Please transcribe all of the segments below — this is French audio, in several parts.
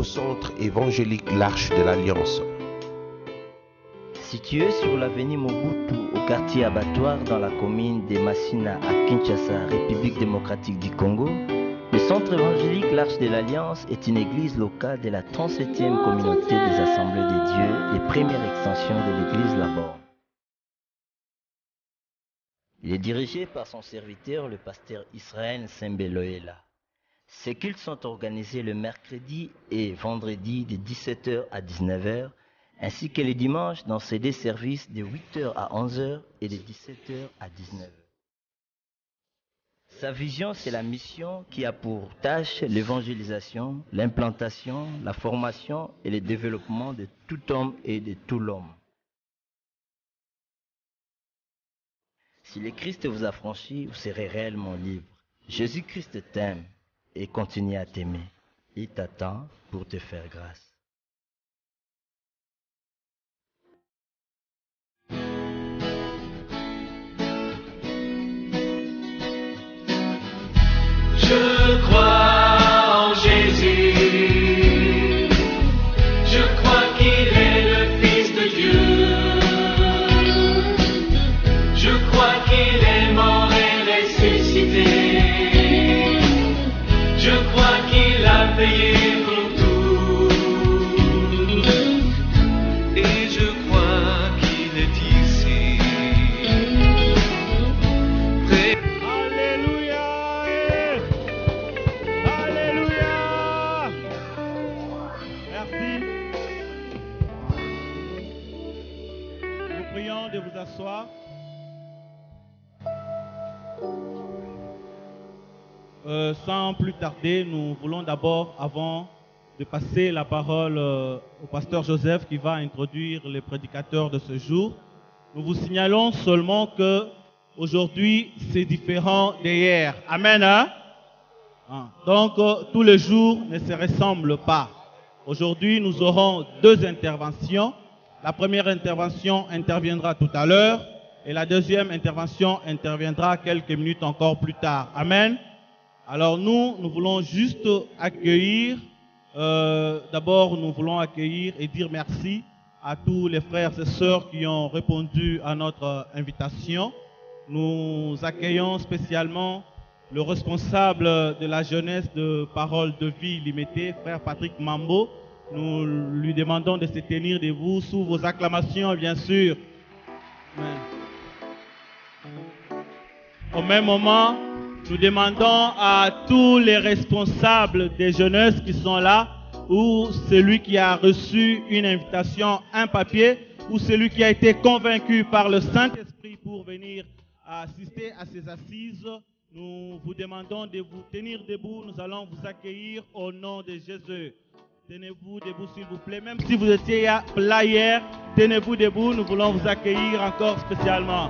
centre évangélique l'Arche de l'Alliance. Situé sur l'avenue Mobutu, au quartier Abattoir, dans la commune de Massina à Kinshasa, République démocratique du Congo, le centre évangélique l'Arche de l'Alliance est une église locale de la 37e communauté des Assemblées de Dieu et première extension de l'église Labor. Il est dirigé par son serviteur, le pasteur Israël Sembeloela. Ces cultes sont organisés le mercredi et vendredi de 17h à 19h, ainsi que les dimanches dans ces deux services de 8h à 11h et de 17h à 19h. Sa vision, c'est la mission qui a pour tâche l'évangélisation, l'implantation, la formation et le développement de tout homme et de tout l'homme. Si le Christ vous a franchi, vous serez réellement libre. Jésus-Christ t'aime et continue à t'aimer. Il t'attend pour te faire grâce. Je crois en Jésus, je crois qu'il est le Fils de Dieu, je crois qu'il est mort et ressuscité, je crois qu'il a payé pour tout, et je crois qu'il est ici. De vous asseoir. Sans plus tarder, nous voulons d'abord, avant de passer la parole au pasteur Joseph qui va introduire les prédicateurs de ce jour, nous vous signalons seulement que aujourd'hui c'est différent d'hier. Amen. Hein? Donc tous les jours ne se ressemblent pas. Aujourd'hui nous aurons deux interventions. La première intervention interviendra tout à l'heure et la deuxième intervention interviendra quelques minutes encore plus tard. Amen. Alors nous voulons juste accueillir, d'abord nous voulons accueillir et dire merci à tous les frères et sœurs qui ont répondu à notre invitation. Nous accueillons spécialement le responsable de la jeunesse de Parole de Vie Limitée, frère Patrick Mambo. Nous lui demandons de se tenir debout sous vos acclamations, bien sûr. Au même moment, nous demandons à tous les responsables des jeunesses qui sont là, ou celui qui a reçu une invitation, un papier, ou celui qui a été convaincu par le Saint-Esprit pour venir assister à ces assises. Nous vous demandons de vous tenir debout. Nous allons vous accueillir au nom de Jésus. Tenez-vous debout s'il vous plaît. Même si vous étiez là hier, tenez-vous debout. Nous voulons vous accueillir encore spécialement.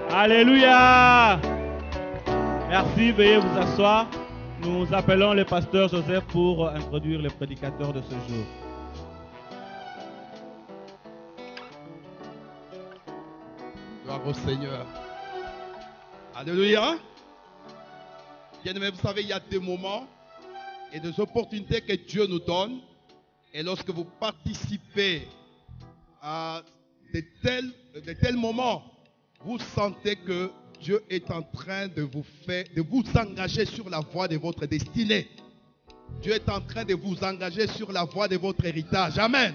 Alléluia. Merci, veuillez vous asseoir. Nous appelons le pasteur Joseph pour introduire les prédicateurs de ce jour. Gloire au Seigneur. Alléluia. Bien-aimés, vous savez, il y a des moments et des opportunités que Dieu nous donne. Et lorsque vous participez à de tels moments, vous sentez que Dieu est en train de vous engager sur la voie de votre destinée. Dieu est en train de vous engager sur la voie de votre héritage. Amen.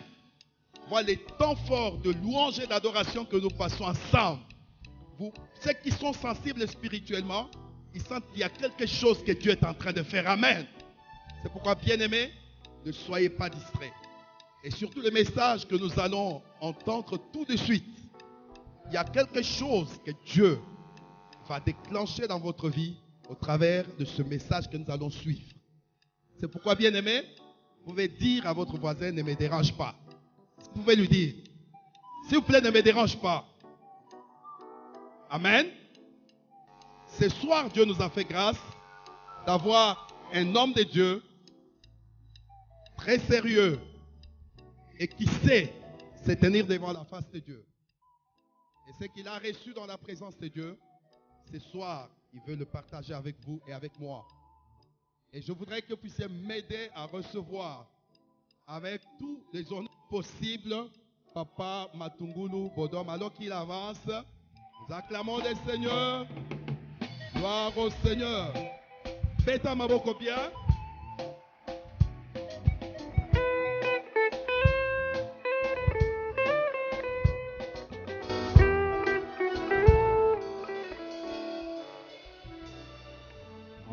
Voilà les temps forts de louange et d'adoration que nous passons ensemble. Ceux qui sont sensibles spirituellement, ils sentent qu'il y a quelque chose que Dieu est en train de faire. Amen. C'est pourquoi, bien-aimés, ne soyez pas distraits. Et surtout le message que nous allons entendre tout de suite. Il y a quelque chose que Dieu va déclencher dans votre vie au travers de ce message que nous allons suivre. C'est pourquoi, bien-aimés, vous pouvez dire à votre voisin, ne me dérange pas. Vous pouvez lui dire, s'il vous plaît, ne me dérange pas. Amen. Ce soir, Dieu nous a fait grâce d'avoir un homme de Dieu très sérieux et qui sait se tenir devant la face de Dieu. Et ce qu'il a reçu dans la présence de Dieu, ce soir, il veut le partager avec vous et avec moi. Et je voudrais que vous puissiez m'aider à recevoir avec tous les honneurs possibles Papa Matungulu Bodom. Alors qu'il avance, nous acclamons le Seigneur. Gloire au Seigneur. Beta Maboko bien.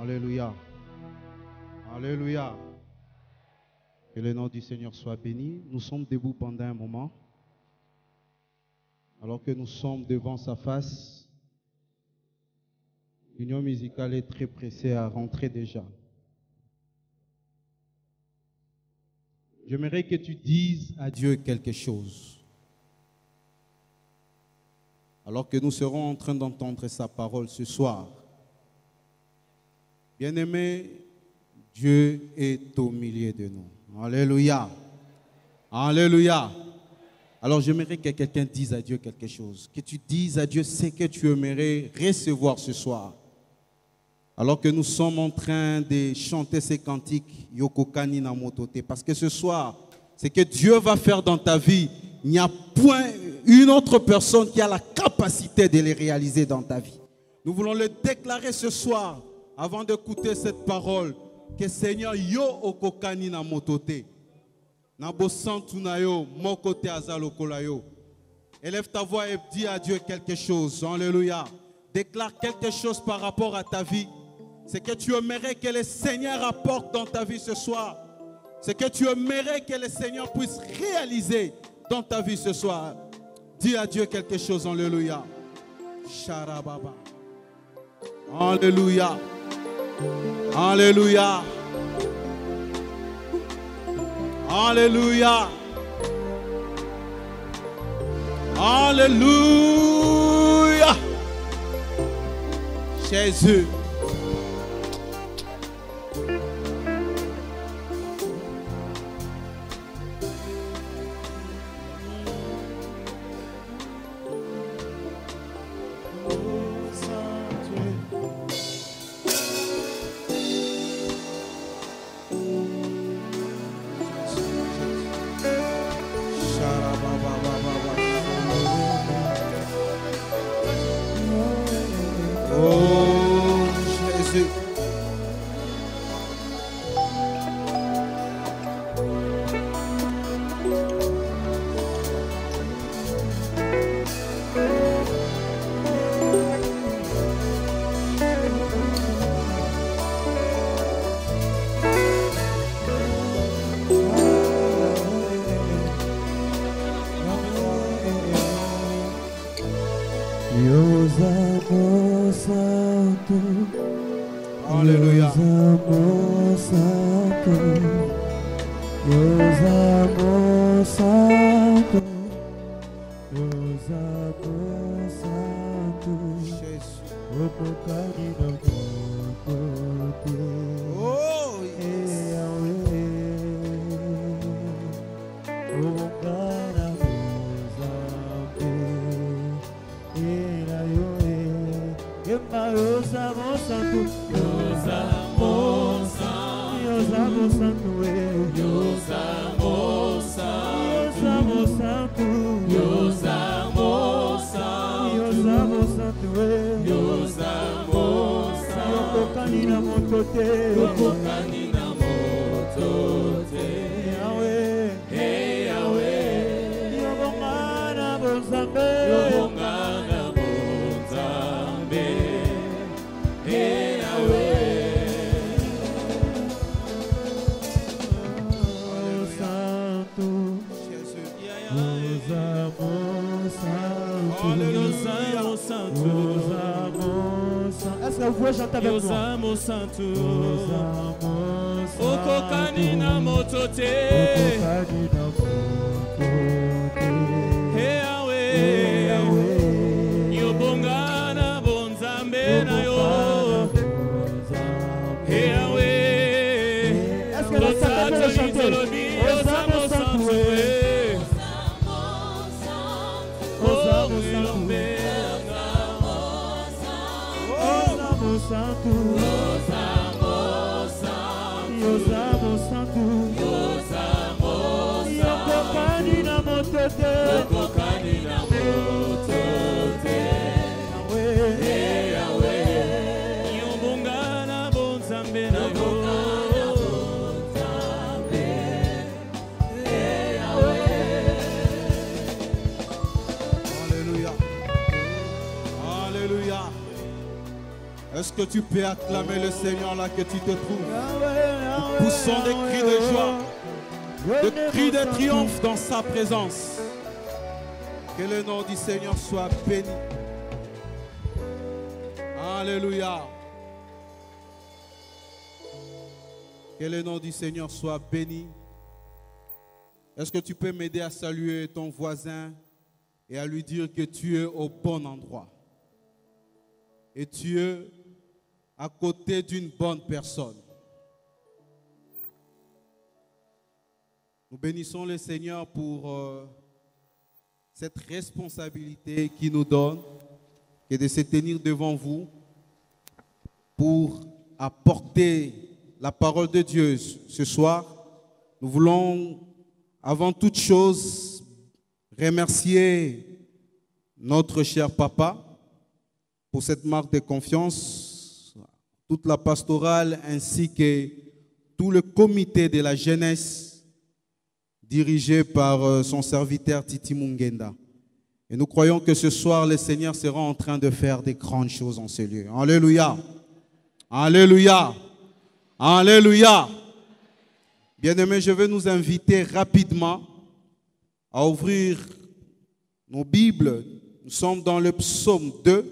Alléluia. Alléluia. Que le nom du Seigneur soit béni. Nous sommes debout pendant un moment. Alors que nous sommes devant sa face, l'union musicale est très pressée à rentrer déjà. J'aimerais que tu dises à Dieu quelque chose. Alors que nous serons en train d'entendre sa parole ce soir. Bien-aimé, Dieu est au milieu de nous. Alléluia. Alléluia. Alors j'aimerais que quelqu'un dise à Dieu quelque chose. Que tu dises à Dieu ce que tu aimerais recevoir ce soir. Alors que nous sommes en train de chanter ces cantiques, Yoko Kani na motote. Parce que ce soir, ce que Dieu va faire dans ta vie, il n'y a point une autre personne qui a la capacité de les réaliser dans ta vie. Nous voulons le déclarer ce soir. Avant d'écouter cette parole, que Seigneur yo okokani na motote. Na bosantu na yo, mokote azalokola yo. Élève ta voix et dis à Dieu quelque chose. Alléluia. Déclare quelque chose par rapport à ta vie. C'est que tu aimerais que le Seigneur apporte dans ta vie ce soir. C'est que tu aimerais que le Seigneur puisse réaliser dans ta vie ce soir. Dis à Dieu quelque chose. Alléluia. Sharababa. Alléluia. Alléluia. Alléluia. Alléluia. Jésus. Alléluia. Est-ce que vous pouvez chanter avec moi? Okokani na motote. Hey Yahweh, yobongana bonzambe na yo. Hey Yahweh, est-ce que vous savez chanter? Osamo santué. Osamo santué. Santo, moto te okokani na moto te Yawe yobonga na bonzambe na yo Alléluia. Alléluia. Est-ce que tu peux acclamer le Seigneur là que tu te trouves? Poussons des cris de joie, des cris de triomphe dans sa présence. Que le nom du Seigneur soit béni. Alléluia. Que le nom du Seigneur soit béni. Est-ce que tu peux m'aider à saluer ton voisin et à lui dire que tu es au bon endroit? Et tu es à côté d'une bonne personne. Nous bénissons le Seigneur pour cette responsabilité qu'il nous donne, qui est de se tenir devant vous pour apporter la parole de Dieu ce soir. Nous voulons, avant toute chose, remercier notre cher papa pour cette marque de confiance, toute la pastorale ainsi que tout le comité de la jeunesse dirigé par son serviteur Titi Mungenda. Et nous croyons que ce soir, le Seigneur sera en train de faire des grandes choses en ce lieu. Alléluia. Alléluia. Alléluia. Bien-aimés, je vais nous inviter rapidement à ouvrir nos Bibles. Nous sommes dans le psaume 2.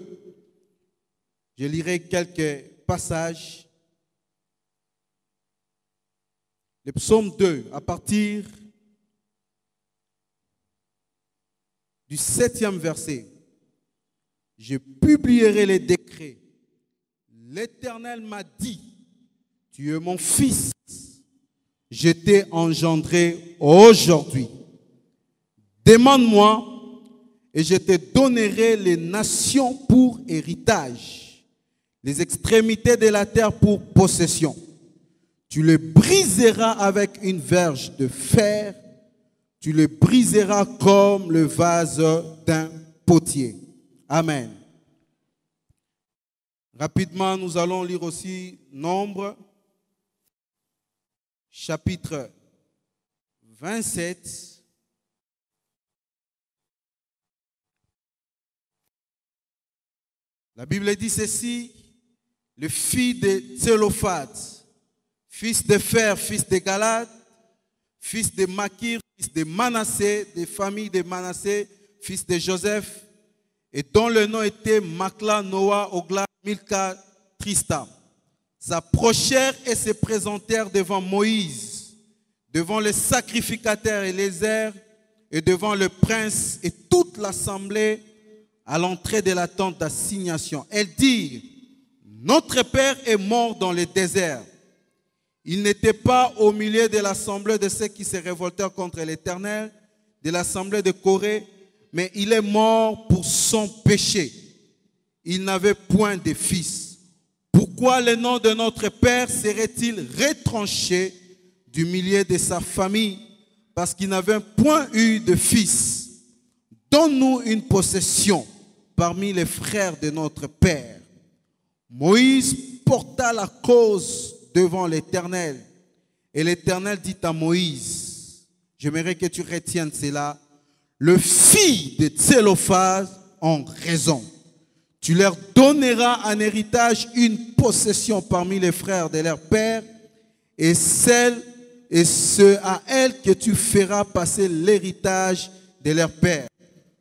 Je lirai quelques passages. Le psaume 2, à partir du 7e verset. Je publierai les décrets. L'Éternel m'a dit, tu es mon fils, je t'ai engendré aujourd'hui. Demande-moi et je te donnerai les nations pour héritage, les extrémités de la terre pour possession. Tu les briseras avec une verge de fer, tu les briseras comme le vase d'un potier. Amen. Rapidement, nous allons lire aussi Nombre, chapitre 27. La Bible dit ceci, le fils de Tsélophad, fils de Fer, fils de Galad, fils de Makir, fils de Manassé, des familles de Manassé, fils de Joseph, et dont le nom était Makla, Noah, Ogla, Milka, Trista, s'approchèrent et se présentèrent devant Moïse, devant le sacrificateur Éléazar et devant le prince et toute l'assemblée à l'entrée de la tente d'assignation. Elles dirent, notre père est mort dans le désert. Il n'était pas au milieu de l'assemblée de ceux qui se révoltèrent contre l'Éternel, de l'assemblée de Corée, mais il est mort pour son péché. Il n'avait point de fils. Pourquoi le nom de notre père serait-il retranché du milieu de sa famille? Parce qu'il n'avait point eu de fils. Donne-nous une possession parmi les frères de notre père. Moïse porta la cause devant l'Éternel. Et l'Éternel dit à Moïse, j'aimerais que tu retiennes cela, le fils de Tsélophad ont raison. Tu leur donneras en héritage une possession parmi les frères de leur père, et c'est à elle que tu feras passer l'héritage de leur père.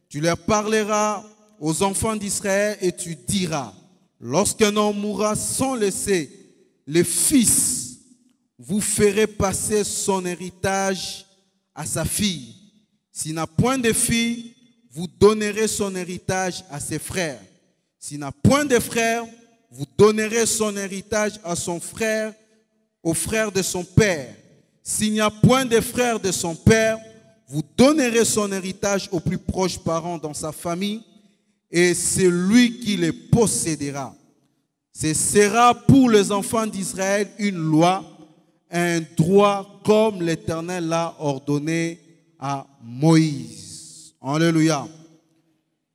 Tu leur parleras aux enfants d'Israël et tu diras, lorsqu'un homme mourra sans laisser les fils, vous ferez passer son héritage à sa fille. S'il n'a point de fille, vous donnerez son héritage à ses frères. S'il n'a point de frère, vous donnerez son héritage à son frère, au frère de son père. S'il n'y a point de frère de son père, vous donnerez son héritage aux plus proches parents dans sa famille, et c'est lui qui les possédera. Ce sera pour les enfants d'Israël une loi, un droit comme l'Éternel l'a ordonné à Moïse. Alléluia.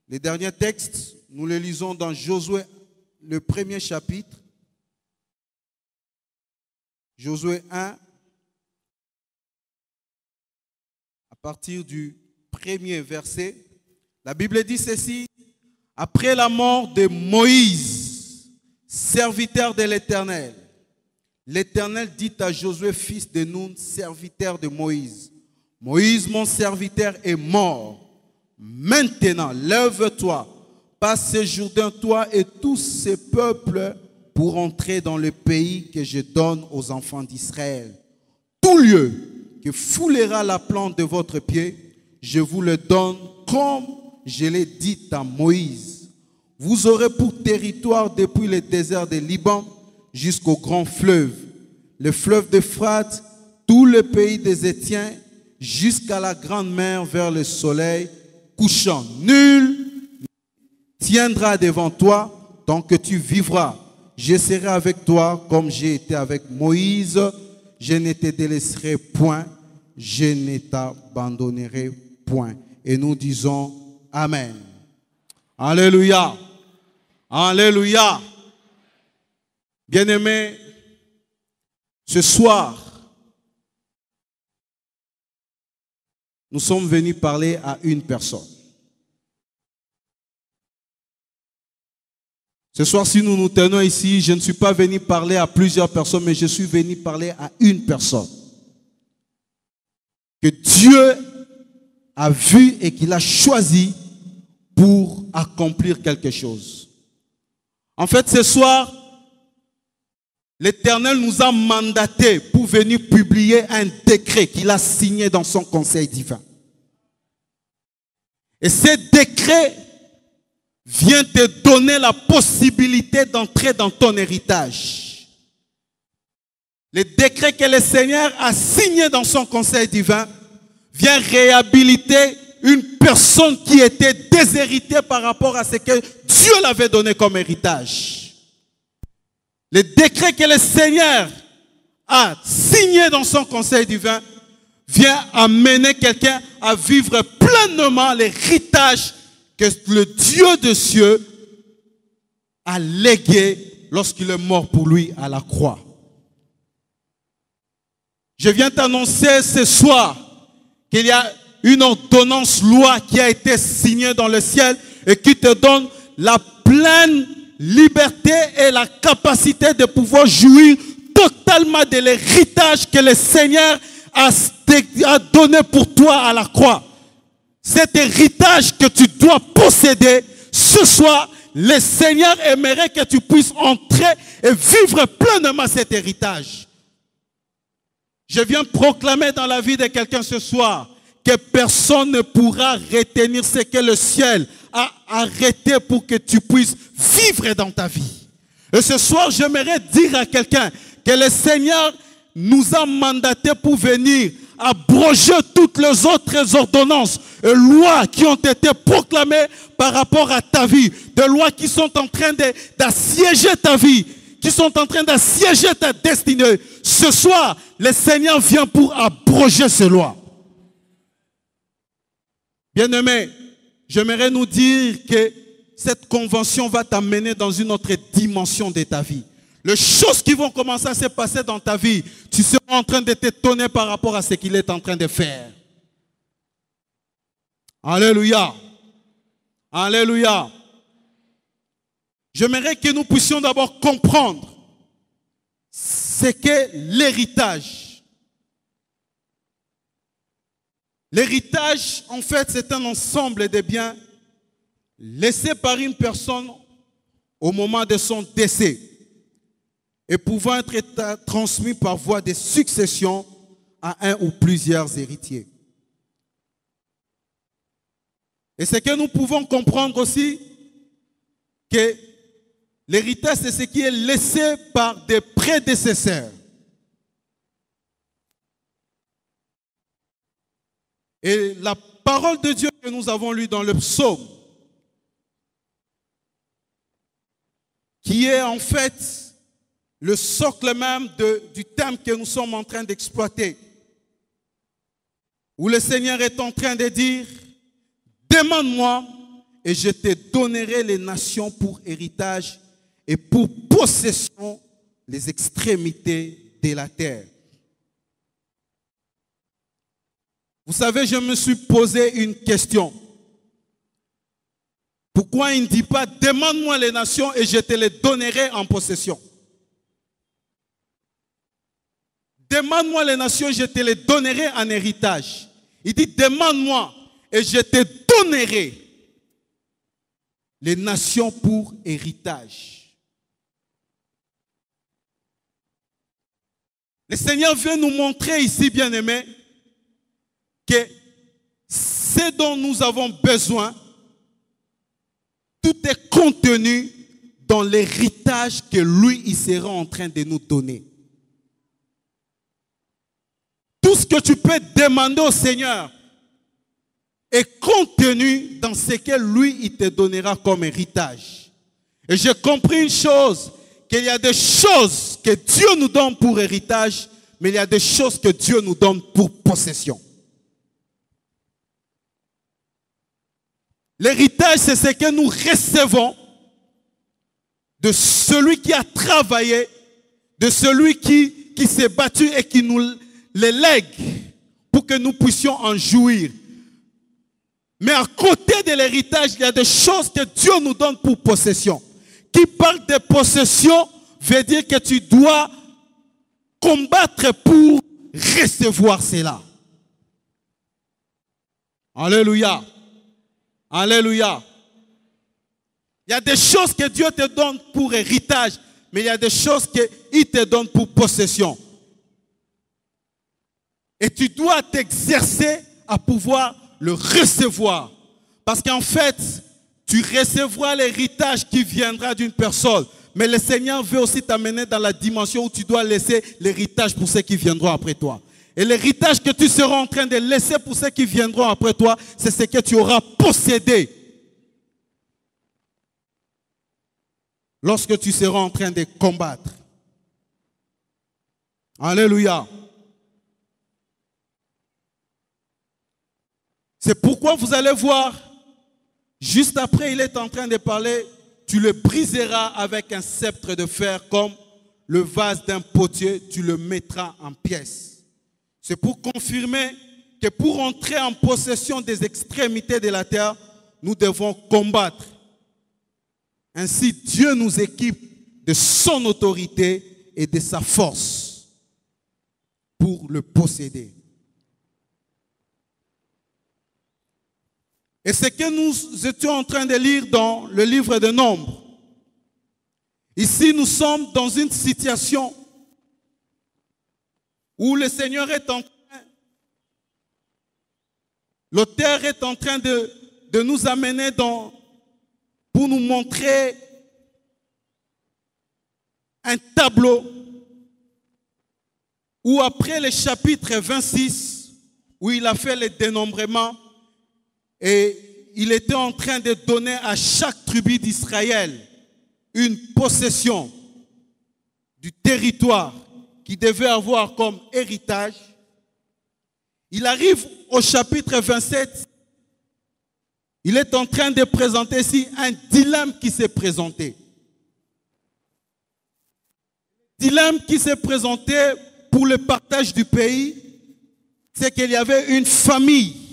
Les derniers textes, nous les lisons dans Josué, le premier chapitre. Josué 1, à partir du premier verset. La Bible dit ceci: après la mort de Moïse, serviteur de l'Éternel, l'Éternel dit à Josué, fils de Nun, serviteur de Moïse: Moïse, mon serviteur, est mort. Maintenant, lève-toi, passe ce Jourdain, toi et tous ces peuples, pour entrer dans le pays que je donne aux enfants d'Israël. Tout lieu que foulera la plante de votre pied, je vous le donne comme je l'ai dit à Moïse. Vous aurez pour territoire depuis le désert de Liban jusqu'au grand fleuve, le fleuve d'Euphrate, tout le pays des Étiens, jusqu'à la grande mer vers le soleil couchant. Nul ne tiendra devant toi tant que tu vivras. Je serai avec toi comme j'ai été avec Moïse. Je ne te délaisserai point, je ne t'abandonnerai point. Et nous disons Amen. Alléluia. Alléluia. Bien-aimés, ce soir, nous sommes venus parler à une personne. Ce soir, si nous nous tenons ici, je ne suis pas venu parler à plusieurs personnes, mais je suis venu parler à une personne que Dieu a vu et qu'il a choisi pour accomplir quelque chose. En fait, ce soir, l'Éternel nous a mandatés pour venir publier un décret qu'il a signé dans son conseil divin. Et ce décret vient te donner la possibilité d'entrer dans ton héritage. Le décret que le Seigneur a signé dans son conseil divin vient réhabiliter une personne qui était déshéritée par rapport à ce que Dieu l'avait donné comme héritage. Le décret que le Seigneur a signé dans son conseil divin vient amener quelqu'un à vivre pleinement l'héritage que le Dieu des cieux a légué lorsqu'il est mort pour lui à la croix. Je viens t'annoncer ce soir qu'il y a une ordonnance loi qui a été signée dans le ciel et qui te donne la pleine liberté et la capacité de pouvoir jouir totalement de l'héritage que le Seigneur a donné pour toi à la croix. Cet héritage que tu dois posséder, ce soir, le Seigneur aimerait que tu puisses entrer et vivre pleinement cet héritage. Je viens proclamer dans la vie de quelqu'un ce soir que personne ne pourra retenir ce que le ciel a arrêté pour que tu puisses vivre dans ta vie. Et ce soir, j'aimerais dire à quelqu'un que le Seigneur nous a mandatés pour venir abroger toutes les autres ordonnances et lois qui ont été proclamées par rapport à ta vie, des lois qui sont en train d'assiéger ta vie, qui sont en train d'assiéger ta destinée. Ce soir, le Seigneur vient pour abroger ces lois. Bien-aimés, j'aimerais nous dire que cette convention va t'amener dans une autre dimension de ta vie. Les choses qui vont commencer à se passer dans ta vie, tu seras en train de t'étonner par rapport à ce qu'il est en train de faire. Alléluia. Alléluia. J'aimerais que nous puissions d'abord comprendre ce qu'est l'héritage. L'héritage, en fait, c'est un ensemble de biens laissés par une personne au moment de son décès et pouvant être transmis par voie de succession à un ou plusieurs héritiers. Et c'est que nous pouvons comprendre aussi que l'héritage, c'est ce qui est laissé par des prédécesseurs. Et la parole de Dieu que nous avons lue dans le psaume, qui est en fait le socle même du thème que nous sommes en train d'exploiter, où le Seigneur est en train de dire: demande-moi et je te donnerai les nations pour héritage et pour possession les extrémités de la terre. Vous savez, je me suis posé une question. Pourquoi il ne dit pas, demande-moi les nations et je te les donnerai en possession? Demande-moi les nations et je te les donnerai en héritage. Il dit, demande-moi et je te donnerai les nations pour héritage. Le Seigneur veut nous montrer ici, bien-aimés, que ce dont nous avons besoin, tout est contenu dans l'héritage que lui, il sera en train de nous donner. Tout ce que tu peux demander au Seigneur est contenu dans ce que lui, il te donnera comme héritage. Et j'ai compris une chose, qu'il y a des choses que Dieu nous donne pour héritage, mais il y a des choses que Dieu nous donne pour possession. L'héritage, c'est ce que nous recevons de celui qui a travaillé, de celui qui s'est battu et qui nous les lègue pour que nous puissions en jouir. Mais à côté de l'héritage, il y a des choses que Dieu nous donne pour possession. Qui parle de possession veut dire que tu dois combattre pour recevoir cela. Alléluia. Alléluia. Il y a des choses que Dieu te donne pour héritage, mais il y a des choses qu'il te donne pour possession. Et tu dois t'exercer à pouvoir le recevoir. Parce qu'en fait, tu recevras l'héritage qui viendra d'une personne. Mais le Seigneur veut aussi t'amener dans la dimension où tu dois laisser l'héritage pour ceux qui viendront après toi. Et l'héritage que tu seras en train de laisser pour ceux qui viendront après toi, c'est ce que tu auras possédé. Lorsque tu seras en train de combattre. Alléluia. C'est pourquoi vous allez voir, juste après il est en train de parler, tu le briseras avec un sceptre de fer comme le vase d'un potier, tu le mettras en pièces. C'est pour confirmer que pour entrer en possession des extrémités de la terre, nous devons combattre. Ainsi, Dieu nous équipe de son autorité et de sa force pour le posséder. Et ce que nous étions en train de lire dans le livre de Nombres, ici nous sommes dans une situation où le Seigneur est en train, l'auteur est en train de nous amener pour nous montrer un tableau où après le chapitre 26, où il a fait le dénombrement, et il était en train de donner à chaque tribu d'Israël une possession du territoire qu'il devait avoir comme héritage. Il arrive au chapitre 27. Il est en train de présenter ici un dilemme qui s'est présenté. Dilemme qui s'est présenté pour le partage du pays, c'est qu'il y avait une famille,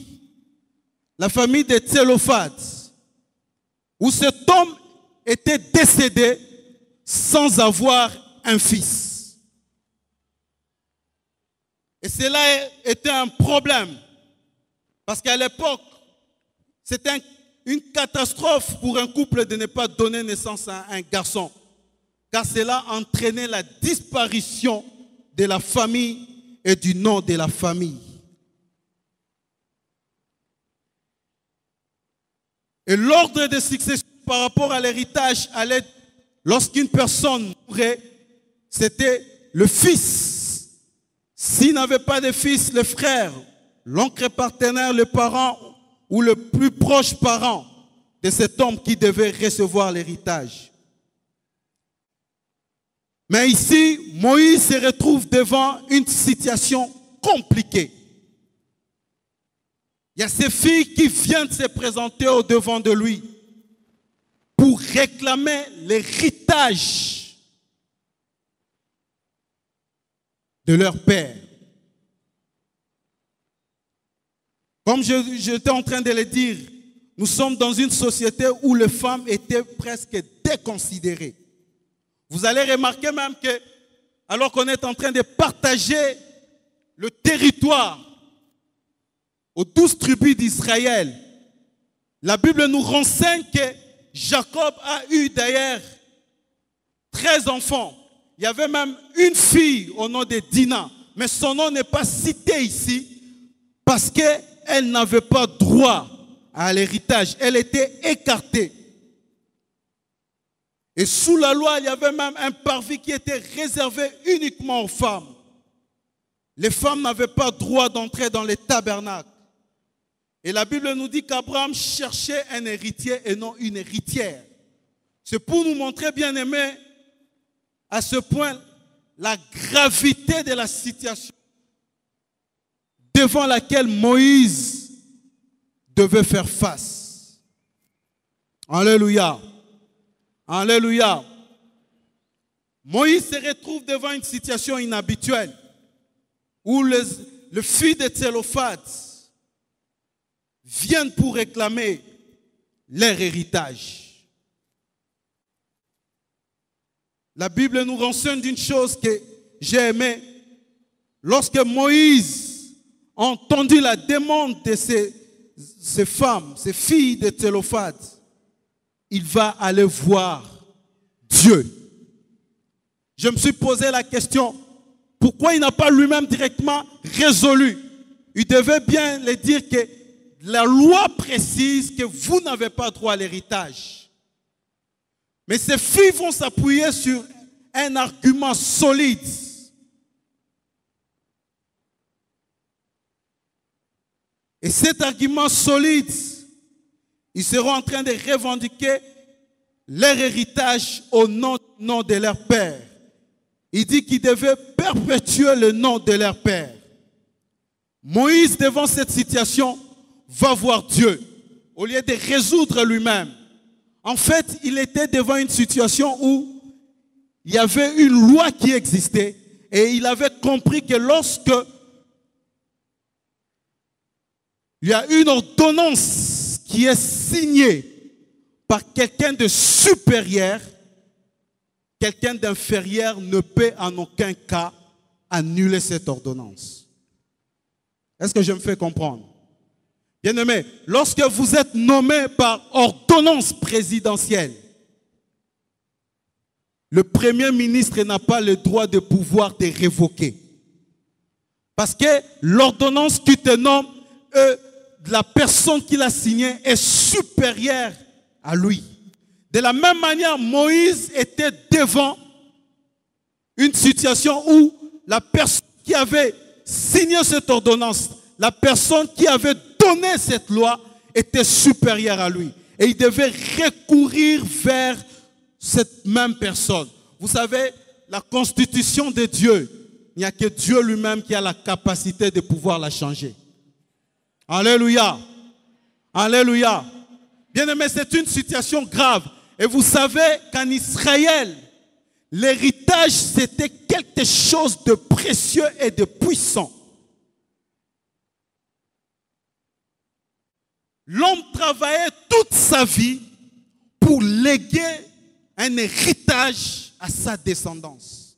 la famille de Tsélophad, où cet homme était décédé sans avoir un fils. Et cela était un problème, parce qu'à l'époque, c'était une catastrophe pour un couple de ne pas donner naissance à un garçon, car cela entraînait la disparition de la famille et du nom de la famille. Et l'ordre de succession par rapport à l'héritage allait, lorsqu'une personne mourait, c'était le fils. S'il n'avait pas de fils, le frère, l'oncle partenaire, le parent ou le plus proche parent de cet homme qui devait recevoir l'héritage. Mais ici, Moïse se retrouve devant une situation compliquée. Il y a ces filles qui viennent se présenter au devant de lui pour réclamer l'héritage de leur père. Comme j'étais en train de le dire, nous sommes dans une société où les femmes étaient presque déconsidérées. Vous allez remarquer même que, alors qu'on est en train de partager le territoire aux 12 tribus d'Israël, la Bible nous renseigne que Jacob a eu d'ailleurs 13 enfants. Il y avait même une fille au nom de Dina, mais son nom n'est pas cité ici parce qu'elle n'avait pas droit à l'héritage. Elle était écartée. Et sous la loi, il y avait même un parvis qui était réservé uniquement aux femmes. Les femmes n'avaient pas droit d'entrer dans les tabernacles. Et la Bible nous dit qu'Abraham cherchait un héritier et non une héritière. C'est pour nous montrer, bien aimés, à ce point, la gravité de la situation devant laquelle Moïse devait faire face. Alléluia. Alléluia. Moïse se retrouve devant une situation inhabituelle où le fils de Tsélophad viennent pour réclamer leur héritage. La Bible nous renseigne d'une chose que j'ai aimée. Lorsque Moïse a entendu la demande de ces femmes, ces filles de Tsélophad, il va aller voir Dieu. Je me suis posé la question, pourquoi il n'a pas lui-même directement résolu? Il devait bien le dire que la loi précise que vous n'avez pas droit à l'héritage. Mais ces filles vont s'appuyer sur un argument solide. Et cet argument solide, ils seront en train de revendiquer leur héritage au nom de leur père. Il dit qu'ils devaient perpétuer le nom de leur père. Moïse, devant cette situation, va voir Dieu au lieu de résoudre lui-même. En fait, il était devant une situation où il y avait une loi qui existait et il avait compris que lorsque il y a une ordonnance qui est signée par quelqu'un de supérieur, quelqu'un d'inférieur ne peut en aucun cas annuler cette ordonnance. Est-ce que je me fais comprendre? Bien-aimé, lorsque vous êtes nommé par ordonnance présidentielle, le Premier ministre n'a pas le droit de pouvoir te révoquer. Parce que l'ordonnance qui te nomme, la personne qui l'a signée est supérieure à lui. De la même manière, Moïse était devant une situation où la personne qui avait signé cette ordonnance, la personne qui avait donné cette loi était supérieure à lui. Et il devait recourir vers cette même personne. Vous savez, la constitution de Dieu, il n'y a que Dieu lui-même qui a la capacité de pouvoir la changer. Alléluia. Alléluia. Bien-aimé, c'est une situation grave. Et vous savez qu'en Israël, l'héritage, c'était quelque chose de précieux et de puissant. L'homme travaillait toute sa vie pour léguer un héritage à sa descendance.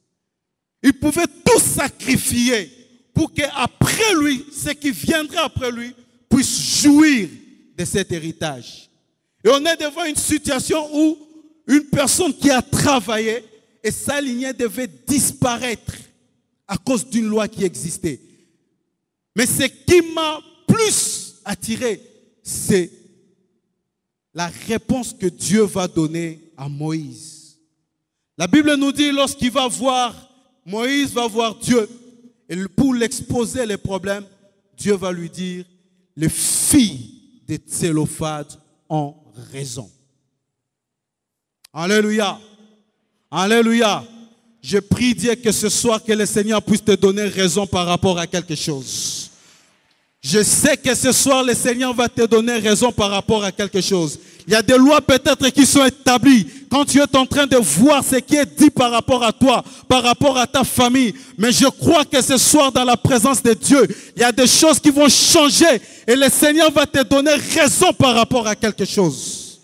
Il pouvait tout sacrifier pour qu'après lui, ceux qui viendraient après lui, puissent jouir de cet héritage. Et on est devant une situation où une personne qui a travaillé et sa lignée devait disparaître à cause d'une loi qui existait. Mais ce qui m'a plus attiré, c'est la réponse que Dieu va donner à Moïse. La Bible nous dit, lorsqu'il va voir, Moïse va voir Dieu, et pour l'exposer les problèmes, Dieu va lui dire, les filles de Tsélophad ont raison. Alléluia. Alléluia. Je prie Dieu que ce soir, que le Seigneur puisse te donner raison par rapport à quelque chose. Je sais que ce soir, le Seigneur va te donner raison par rapport à quelque chose. Il y a des lois peut-être qui sont établies. Quand tu es en train de voir ce qui est dit par rapport à toi, par rapport à ta famille. Mais je crois que ce soir, dans la présence de Dieu, il y a des choses qui vont changer. Et le Seigneur va te donner raison par rapport à quelque chose.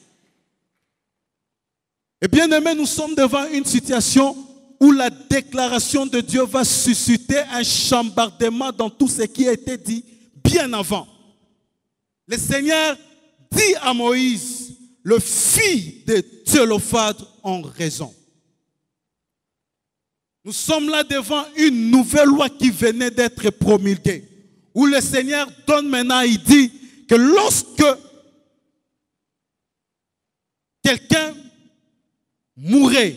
Et bien aimé, nous sommes devant une situation où la déclaration de Dieu va susciter un chambardement dans tout ce qui a été dit bien avant. Le Seigneur dit à Moïse, le fils de Tsélophad ont raison. Nous sommes là devant une nouvelle loi qui venait d'être promulguée, où le Seigneur donne maintenant, il dit que lorsque quelqu'un mourait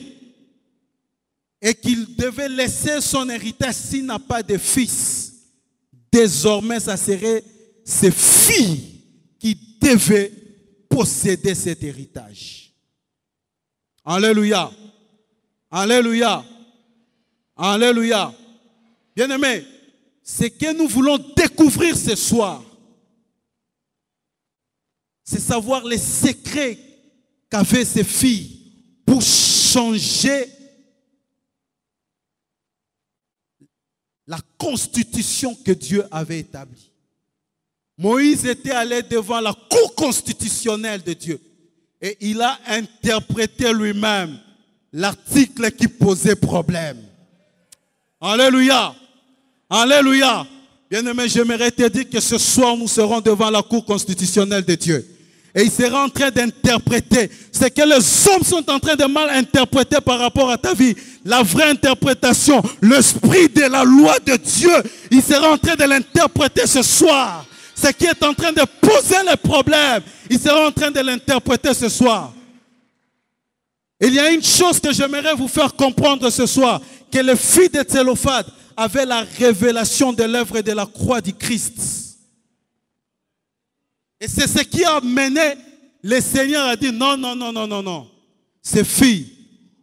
et qu'il devait laisser son héritage s'il n'a pas de fils, désormais, ça serait ses filles qui devaient posséder cet héritage. Alléluia. Alléluia. Alléluia. Bien-aimés, ce que nous voulons découvrir ce soir, c'est savoir les secrets qu'avaient ces filles pour changer la constitution que Dieu avait établie. Moïse était allé devant la cour constitutionnelle de Dieu et il a interprété lui-même l'article qui posait problème. Alléluia. Alléluia. Bien-aimé, j'aimerais te dire que ce soir, nous serons devant la cour constitutionnelle de Dieu. Et il sera en train d'interpréter ce que les hommes sont en train de mal interpréter par rapport à ta vie. La vraie interprétation, l'esprit de la loi de Dieu, il sera en train de l'interpréter ce soir. Ce qui est en train de poser les problèmes, il sera en train de l'interpréter ce soir. Il y a une chose que j'aimerais vous faire comprendre ce soir, que les filles de Tsélophad avaient la révélation de l'œuvre de la croix du Christ. Et c'est ce qui a mené le Seigneur à dire non, non, non, non, non, non. Ces filles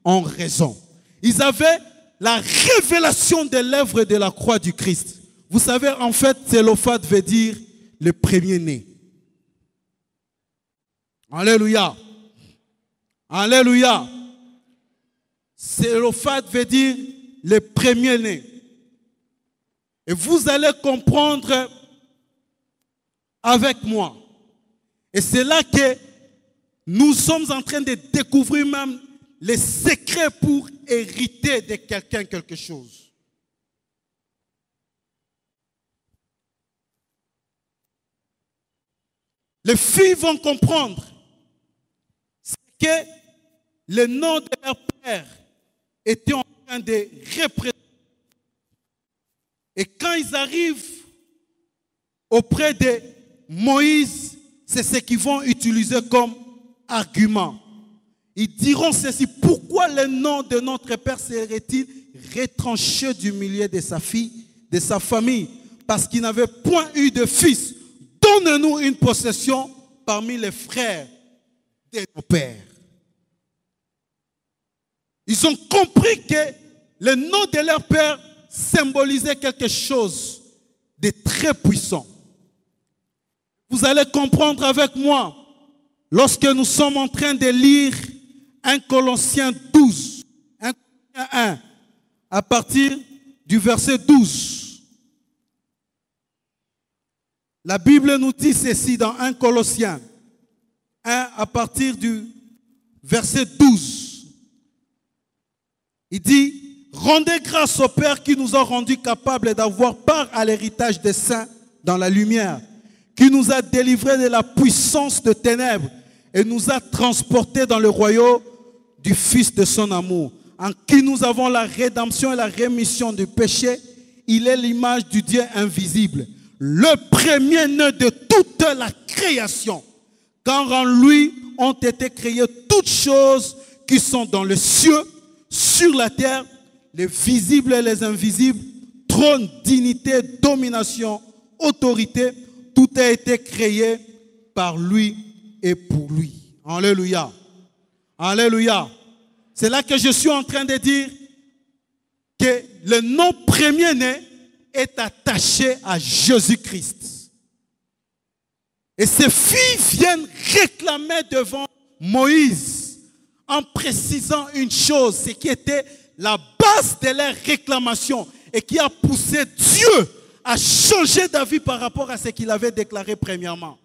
ont raison. Ils avaient la révélation de l'œuvre de la croix du Christ. Vous savez, en fait, Tsélophad veut dire le premier-né. Alléluia. Alléluia. Tsélophad veut dire le premier-né. Et vous allez comprendre avec moi. Et c'est là que nous sommes en train de découvrir même les secrets pour hériter de quelqu'un quelque chose. Les filles vont comprendre que le nom de leur père était en train de représenter. Et quand ils arrivent auprès de Moïse, c'est ce qu'ils vont utiliser comme argument. Ils diront ceci: pourquoi le nom de notre père serait-il retranché du milieu de sa fille, de sa famille? Parce qu'il n'avait point eu de fils. Donne-nous une possession parmi les frères de nos pères. Ils ont compris que le nom de leur père symbolisait quelque chose de très puissant. Vous allez comprendre avec moi, lorsque nous sommes en train de lire 1 Colossiens 12, 1 Colossiens 1, à partir du verset 12. La Bible nous dit ceci dans 1 Colossiens 1, à partir du verset 12. Il dit: rendez grâce au Père qui nous a rendus capables d'avoir part à l'héritage des saints dans la lumière, qui nous a délivrés de la puissance de ténèbres et nous a transportés dans le royaume du Fils de son amour, en qui nous avons la rédemption et la rémission du péché. Il est l'image du Dieu invisible, le premier-né de toute la création, car en lui ont été créées toutes choses qui sont dans les cieux, sur la terre, les visibles et les invisibles, trône, dignité, domination, autorité. Tout a été créé par lui et pour lui. Alléluia. Alléluia. C'est là que je suis en train de dire que le nom premier-né est attaché à Jésus-Christ. Et ces filles viennent réclamer devant Moïse en précisant une chose, ce qui était la base de leur réclamation et qui a poussé Dieu à changer d'avis par rapport à ce qu'il avait déclaré premièrement.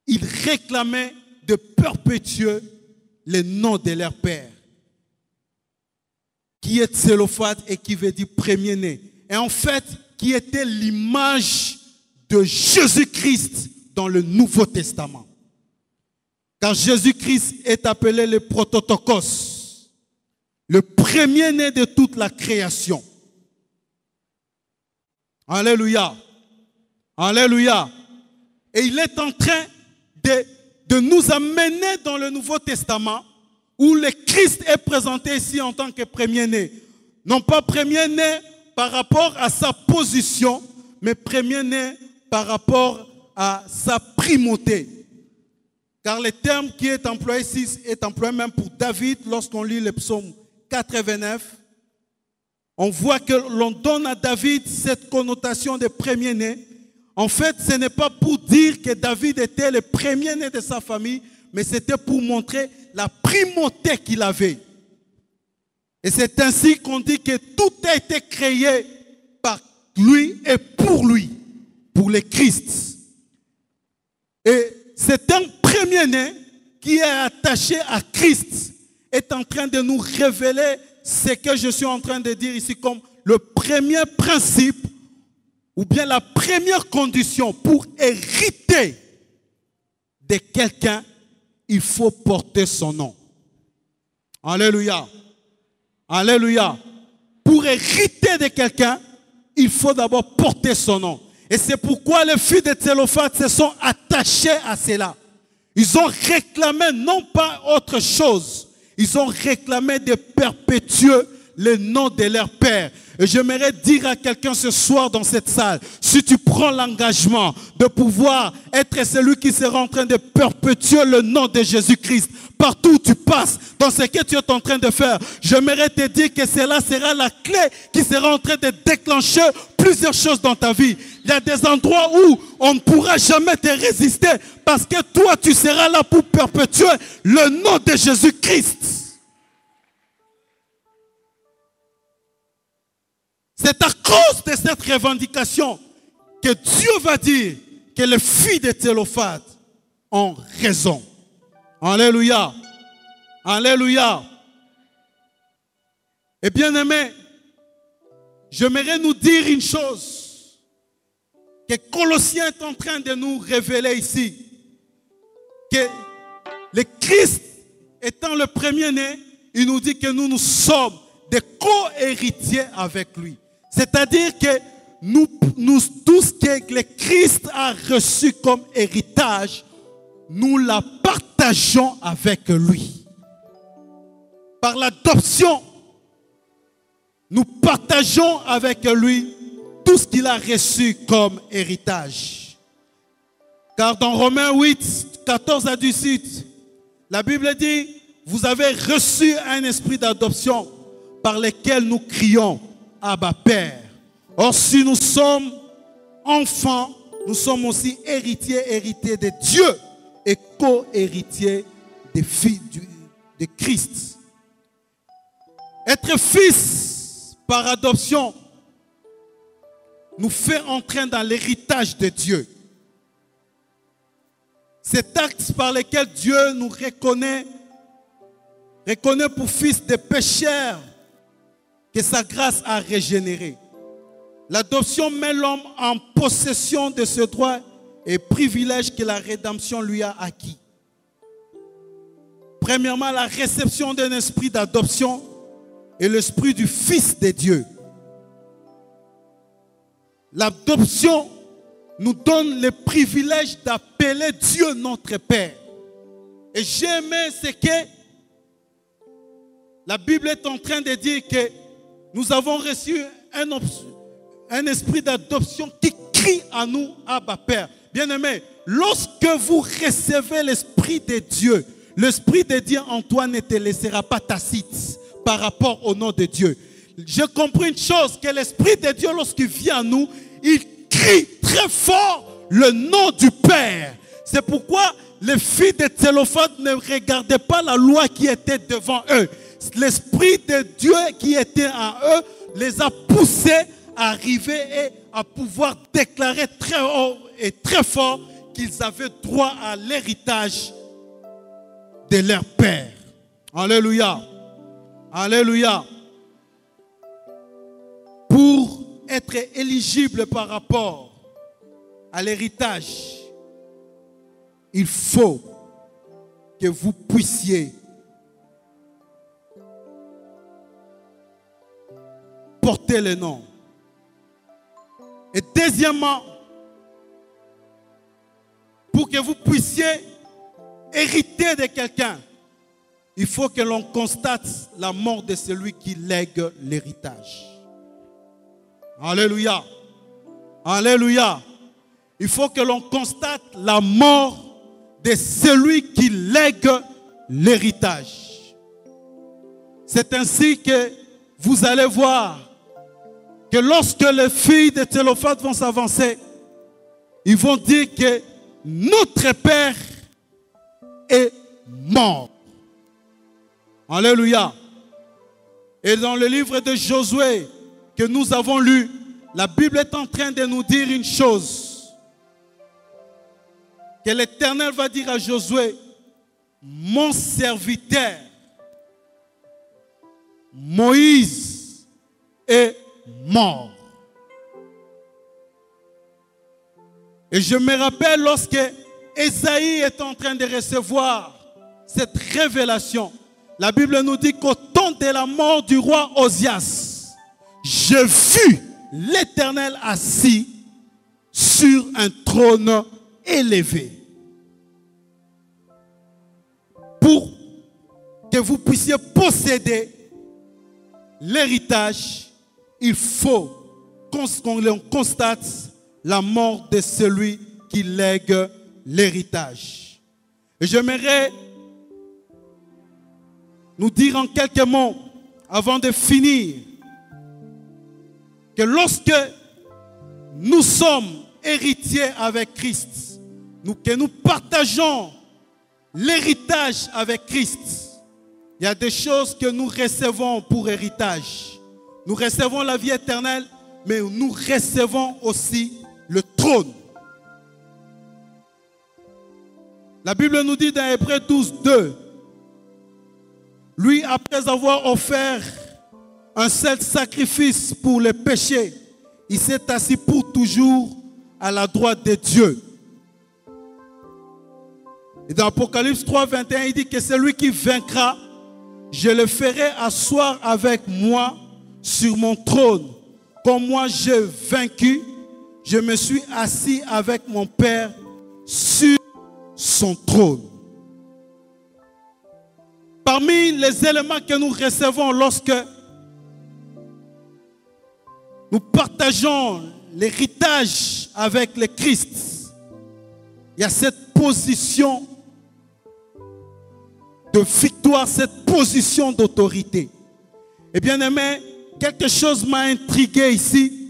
Ils réclamaient de perpétuer le nom de leur père, qui est Tselophad et qui veut dire premier-né. Et en fait, qui était l'image de Jésus-Christ dans le Nouveau Testament. Car Jésus-Christ est appelé le Prototokos, le premier-né de toute la création. Alléluia. Alléluia. Et il est en train de nous amener dans le Nouveau Testament où le Christ est présenté ici en tant que premier-né. Non pas premier-né par rapport à sa position, mais premier-né par rapport à sa primauté. Car le terme qui est employé ici est employé même pour David lorsqu'on lit le psaume 89. On voit que l'on donne à David cette connotation de premier-né. En fait, ce n'est pas pour dire que David était le premier-né de sa famille, mais c'était pour montrer la primauté qu'il avait. Et c'est ainsi qu'on dit que tout a été créé par lui et pour le Christ. Et c'est un premier-né qui est attaché à Christ, est en train de nous révéler ce que je suis en train de dire ici comme le premier principe ou bien la première condition pour hériter de quelqu'un, il faut porter son nom. Alléluia. Alléluia. Pour hériter de quelqu'un, il faut d'abord porter son nom. Et c'est pourquoi les filles de Tselophad se sont attachées à cela. Ils ont réclamé non pas autre chose. Ils ont réclamé de perpétuer le nom de leur père. Et j'aimerais dire à quelqu'un ce soir dans cette salle, si tu prends l'engagement de pouvoir être celui qui sera en train de perpétuer le nom de Jésus-Christ, partout où tu passes, dans ce que tu es en train de faire, j'aimerais te dire que cela sera la clé qui sera en train de déclencher plusieurs choses dans ta vie. Il y a des endroits où on ne pourra jamais te résister parce que toi, tu seras là pour perpétuer le nom de Jésus-Christ. C'est à cause de cette revendication que Dieu va dire que les filles de Tselophad ont raison. Alléluia. Alléluia. Et bien aimé, j'aimerais nous dire une chose que Colossiens est en train de nous révéler ici. Que le Christ étant le premier-né, il nous dit que nous sommes des co-héritiers avec lui. C'est-à-dire que nous tout ce que le Christ a reçu comme héritage, nous la partageons avec lui. Par l'adoption, nous partageons avec lui tout ce qu'il a reçu comme héritage. Car dans Romains 8, 14 à 18, la Bible dit, vous avez reçu un esprit d'adoption par lequel nous crions, Abba Père. Or, si nous sommes enfants, nous sommes aussi héritiers de Dieu et co-héritiers des filles de Christ. Être fils par adoption nous fait entrer dans l'héritage de Dieu. Cet acte par lequel Dieu nous reconnaît pour fils de pécheurs que sa grâce a régénéré. L'adoption met l'homme en possession de ce droit et privilège que la rédemption lui a acquis. Premièrement, la réception d'un esprit d'adoption et l'esprit du Fils de Dieu. L'adoption nous donne le privilège d'appeler Dieu notre Père. Et j'ai aimé ce que la Bible est en train de dire que nous avons reçu un esprit d'adoption qui crie à nous, Abba Père. Bien-aimé, lorsque vous recevez l'Esprit de Dieu, l'Esprit de Dieu en toi ne te laissera pas tacite par rapport au nom de Dieu. J'ai compris une chose, que l'Esprit de Dieu, lorsqu'il vient à nous, il crie crie très fort le nom du Père. C'est pourquoi les filles de Tsélophane ne regardaient pas la loi qui était devant eux. L'Esprit de Dieu qui était en eux les a poussés à arriver et à pouvoir déclarer très haut et très fort qu'ils avaient droit à l'héritage de leur Père. Alléluia. Alléluia. Pour être éligible par rapport à l'héritage, il faut que vous puissiez porter le nom. Et deuxièmement, pour que vous puissiez hériter de quelqu'un, il faut que l'on constate la mort de celui qui lègue l'héritage. Alléluia. Alléluia. Il faut que l'on constate la mort de celui qui lègue l'héritage. C'est ainsi que vous allez voir que lorsque les filles de Tsélophane vont s'avancer, ils vont dire que notre Père est mort. Alléluia. Et dans le livre de Josué que nous avons lu, la Bible est en train de nous dire une chose. Que l'Éternel va dire à Josué, mon serviteur, Moïse, est mort. Et je me rappelle lorsque Ésaïe est en train de recevoir cette révélation, la Bible nous dit qu'au temps de la mort du roi Osias, j'ai vu l'Éternel assis sur un trône élevé. Pour que vous puissiez posséder l'héritage, il faut qu'on constate la mort de celui qui lègue l'héritage. Et j'aimerais nous dire en quelques mots, avant de finir, que lorsque nous sommes héritiers avec Christ, que nous partageons l'héritage avec Christ, il y a des choses que nous recevons pour héritage. Nous recevons la vie éternelle, mais nous recevons aussi le trône. La Bible nous dit dans Hébreux 12, 2, lui, après avoir offert un seul sacrifice pour les péchés, il s'est assis pour toujours à la droite de Dieu. Et dans Apocalypse 3, 21, il dit que celui qui vaincra, je le ferai asseoir avec moi sur mon trône. Comme moi j'ai vaincu, je me suis assis avec mon Père sur son trône. Parmi les éléments que nous recevons lorsque nous partageons l'héritage avec le Christ, il y a cette position de victoire, cette position d'autorité. Et bien aimé, quelque chose m'a intrigué ici.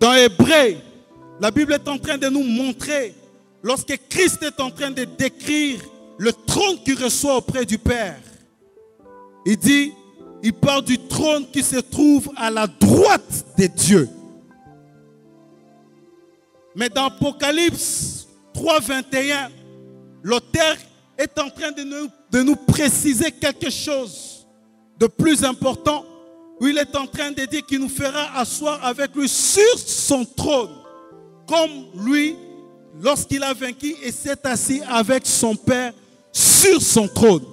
Dans Hébreux, la Bible est en train de nous montrer, lorsque Christ est en train de décrire le trône qu'il reçoit auprès du Père. Il dit, il parle du trône qui se trouve à la droite de Dieu. Mais dans Apocalypse 3, 21, l'auteur est en train de nous préciser quelque chose de plus important, où il est en train de dire qu'il nous fera asseoir avec lui sur son trône, comme lui, lorsqu'il a vaincu et s'est assis avec son Père sur son trône.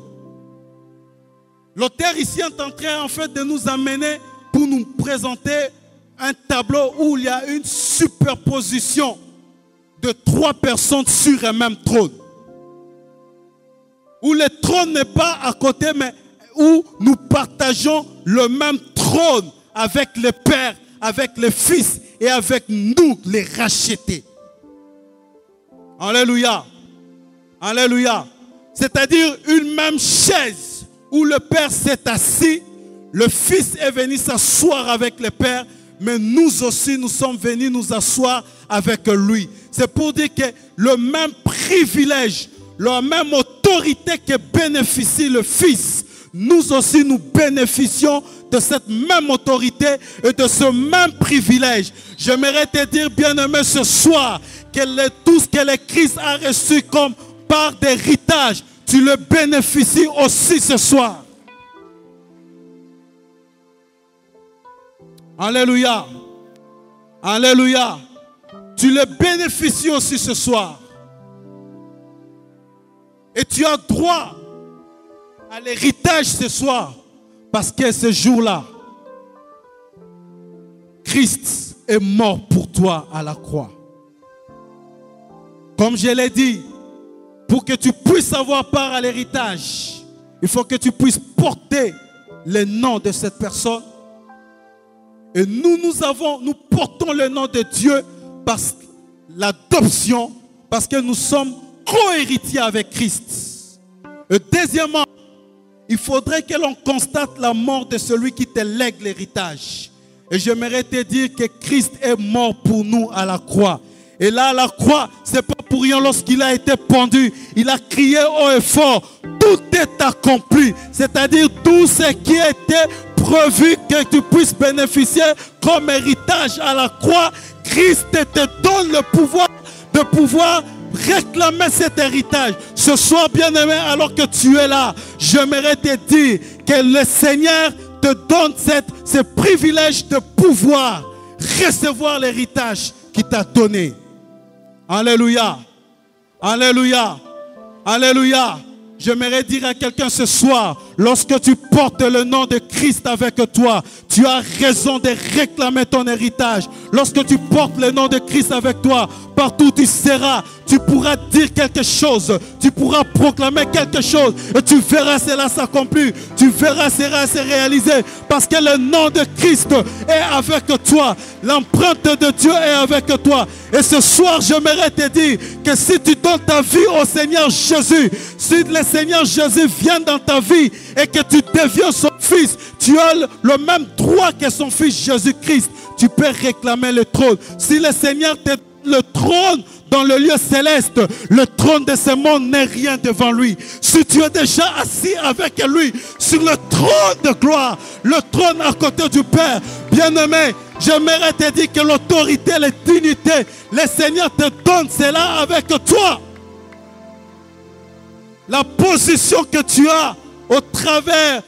L'auteur ici est en train en fait de nous amener pour nous présenter un tableau où il y a une superposition de 3 personnes sur un même trône. Où le trône n'est pas à côté, mais où nous partageons le même trône avec le Père, avec le Fils et avec nous les rachetés. Alléluia. Alléluia. C'est-à-dire une même chaise où le Père s'est assis, le Fils est venu s'asseoir avec le Père, mais nous aussi, nous sommes venus nous asseoir avec lui. C'est pour dire que le même privilège, la même autorité que bénéficie le Fils, nous aussi nous bénéficions de cette même autorité et de ce même privilège. J'aimerais te dire, bien-aimé, ce soir, que tout ce que le Christ a reçu comme part d'héritage, tu le bénéficies aussi ce soir. Alléluia. Alléluia. Tu le bénéficies aussi ce soir. Et tu as droit à l'héritage ce soir. Parce que ce jour-là, Christ est mort pour toi à la croix. Comme je l'ai dit, pour que tu puisses avoir part à l'héritage, il faut que tu puisses porter le nom de cette personne. Et nous portons le nom de Dieu par l'adoption, parce que nous sommes co-héritiers avec Christ. Et deuxièmement, il faudrait que l'on constate la mort de celui qui te lègue l'héritage. Et j'aimerais te dire que Christ est mort pour nous à la croix. Et là, à la croix, ce n'est pas pour rien, lorsqu'il a été pendu, il a crié haut et fort, tout est accompli. C'est-à-dire tout ce qui était prévu que tu puisses bénéficier comme héritage à la croix, Christ te donne le pouvoir de pouvoir réclamer cet héritage. Ce soir, bien-aimé, alors que tu es là, j'aimerais te dire que le Seigneur te donne ce privilège de pouvoir recevoir l'héritage qu'il t'a donné. Alléluia. Alléluia. Alléluia. J'aimerais dire à quelqu'un ce soir, lorsque tu portes le nom de Christ avec toi, tu as raison de réclamer ton héritage. Lorsque tu portes le nom de Christ avec toi, partout où tu seras, tu pourras dire quelque chose, tu pourras proclamer quelque chose et tu verras cela s'accomplir, tu verras cela se réaliser parce que le nom de Christ est avec toi, l'empreinte de Dieu est avec toi. Et ce soir, j'aimerais te dire que si tu donnes ta vie au Seigneur Jésus, si le Seigneur Jésus vient dans ta vie et que tu deviens son fils, tu as le même droit que son fils Jésus-Christ. Tu peux réclamer le trône. Si le Seigneur te donne le trône dans le lieu céleste, le trône de ce monde n'est rien devant lui. Si tu es déjà assis avec lui sur le trône de gloire, le trône à côté du Père, bien-aimé, j'aimerais te dire que l'autorité, la dignité, le Seigneur te donne cela avec toi. La position que tu as au travers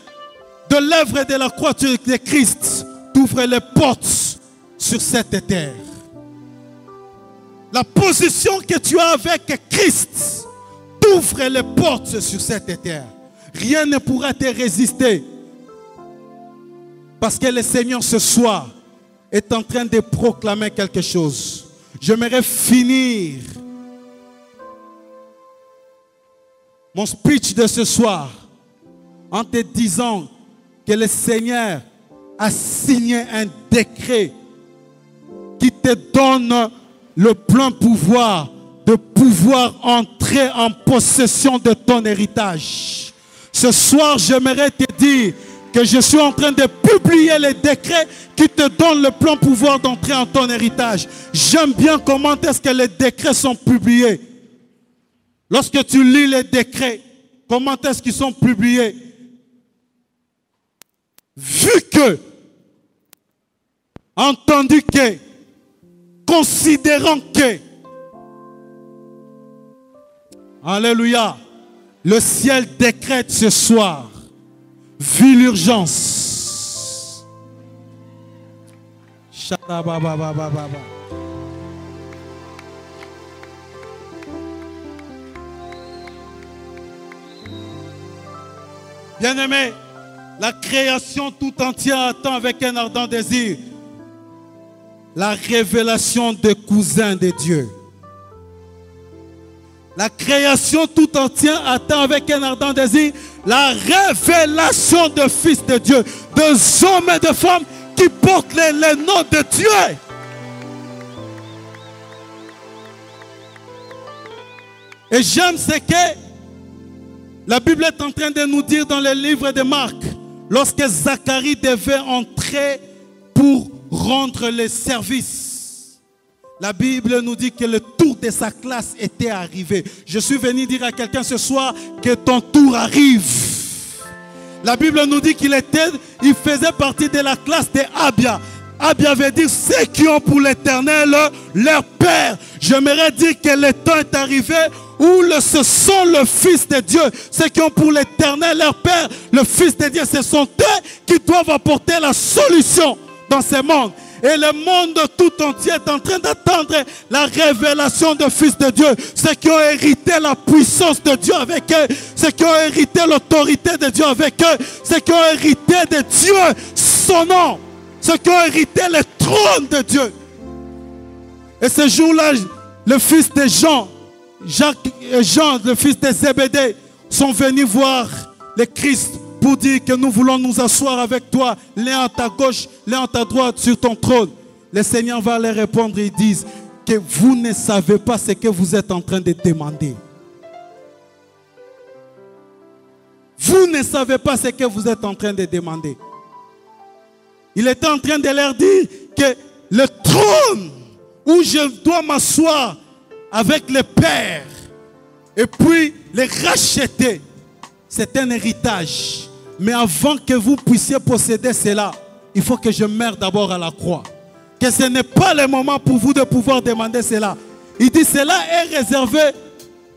de l'œuvre de la croix de Christ t'ouvre les portes sur cette terre. La position que tu as avec Christ t'ouvre les portes sur cette terre. Rien ne pourra te résister. Parce que le Seigneur ce soir est en train de proclamer quelque chose. J'aimerais finir mon speech de ce soir en te disant que le Seigneur a signé un décret qui te donne le plein pouvoir de pouvoir entrer en possession de ton héritage. Ce soir, j'aimerais te dire que je suis en train de publier les décrets qui te donnent le plein pouvoir d'entrer en ton héritage. J'aime bien comment est-ce que les décrets sont publiés. Lorsque tu lis les décrets, comment est-ce qu'ils sont publiés? Vu que, entendu que, considérant que, alléluia, le ciel décrète ce soir, vu l'urgence. Bien-aimé, la création tout entière attend avec un ardent désir la révélation des cousins de Dieu. La création tout entière attend avec un ardent désir la révélation des fils de Dieu, des hommes et des femmes qui portent le nom de Dieu. Et j'aime ce que la Bible est en train de nous dire dans le livre de Marc, lorsque Zacharie devait entrer pour rendre les services. La Bible nous dit que le tour de sa classe était arrivé. Je suis venu dire à quelqu'un ce soir que ton tour arrive. La Bible nous dit qu'il faisait partie de la classe de Abia. Abia veut dire ceux qui ont pour l'Éternel leur Père. J'aimerais dire que le temps est arrivé où ce sont le Fils de Dieu. Ceux qui ont pour l'Éternel leur Père, le Fils de Dieu, ce sont eux qui doivent apporter la solution dans ce monde. Et le monde tout entier est en train d'attendre la révélation du Fils de Dieu. Ceux qui ont hérité la puissance de Dieu avec eux. Ceux qui ont hérité l'autorité de Dieu avec eux. Ceux qui ont hérité de Dieu, son nom. Ceux qui ont hérité le trône de Dieu. Et ce jour-là, le fils de Jean, Jacques et Jean, le fils de Zébédée, sont venus voir le Christ pour dire que nous voulons nous asseoir avec toi, l'un à ta gauche, l'un à ta droite sur ton trône. Le Seigneur va leur répondre et disent que vous ne savez pas ce que vous êtes en train de demander. Vous ne savez pas ce que vous êtes en train de demander. Il était en train de leur dire que le trône où je dois m'asseoir avec le Père et puis les racheter, c'est un héritage. Mais avant que vous puissiez posséder cela, il faut que je meure d'abord à la croix. Que ce n'est pas le moment pour vous de pouvoir demander cela. Il dit cela est réservé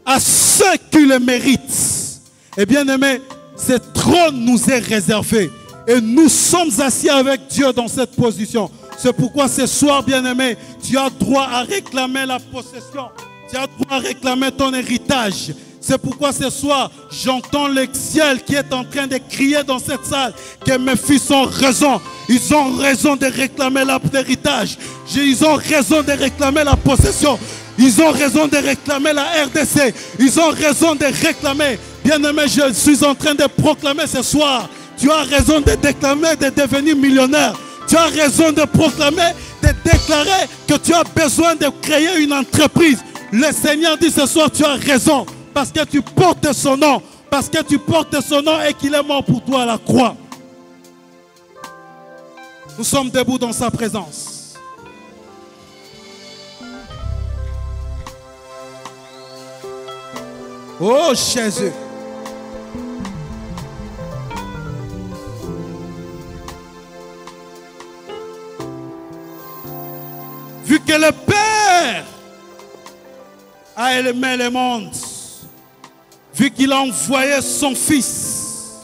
à ceux qui le méritent. Et bien aimé, ce trône nous est réservé. Et nous sommes assis avec Dieu dans cette position. C'est pourquoi ce soir, bien-aimé, tu as droit à réclamer la possession. Tu as droit à réclamer ton héritage. C'est pourquoi ce soir, j'entends le ciel qui est en train de crier dans cette salle que mes fils ont raison. Ils ont raison de réclamer l'héritage. Ils ont raison de réclamer la possession. Ils ont raison de réclamer la RDC. Ils ont raison de réclamer. Bien-aimé, je suis en train de proclamer ce soir. Tu as raison de déclamer, de devenir millionnaire. Tu as raison de proclamer, de déclarer que tu as besoin de créer une entreprise. Le Seigneur dit ce soir, tu as raison. Parce que tu portes son nom. Parce que tu portes son nom et qu'il est mort pour toi à la croix. Nous sommes debout dans sa présence. Oh Jésus. Vu que le Père a aimé le monde, vu qu'il a envoyé son Fils,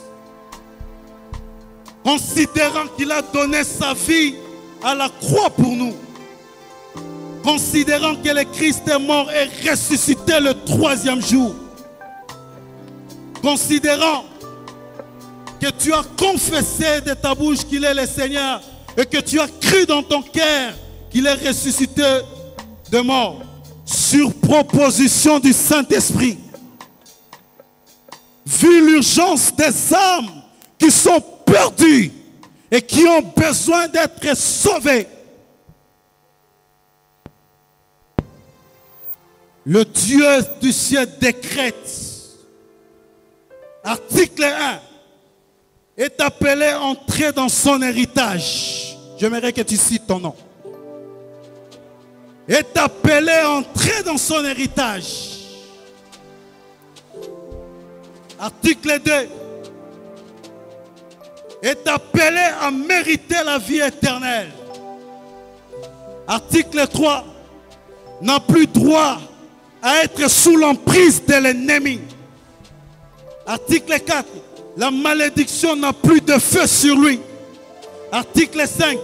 considérant qu'il a donné sa vie à la croix pour nous, considérant que le Christ est mort et ressuscité le 3e jour, considérant que tu as confessé de ta bouche qu'il est le Seigneur et que tu as cru dans ton cœur qu'il est ressuscité de mort, sur proposition du Saint-Esprit, vu l'urgence des âmes qui sont perdues et qui ont besoin d'être sauvées, le Dieu du ciel décrète, article 1, est appelé à entrer dans son héritage. J'aimerais que tu cites ton nom. Est appelé à entrer dans son héritage. Article 2. Est appelé à mériter la vie éternelle. Article 3. N'a plus droit à être sous l'emprise de l'ennemi. Article 4. La malédiction n'a plus de feu sur lui. Article 5.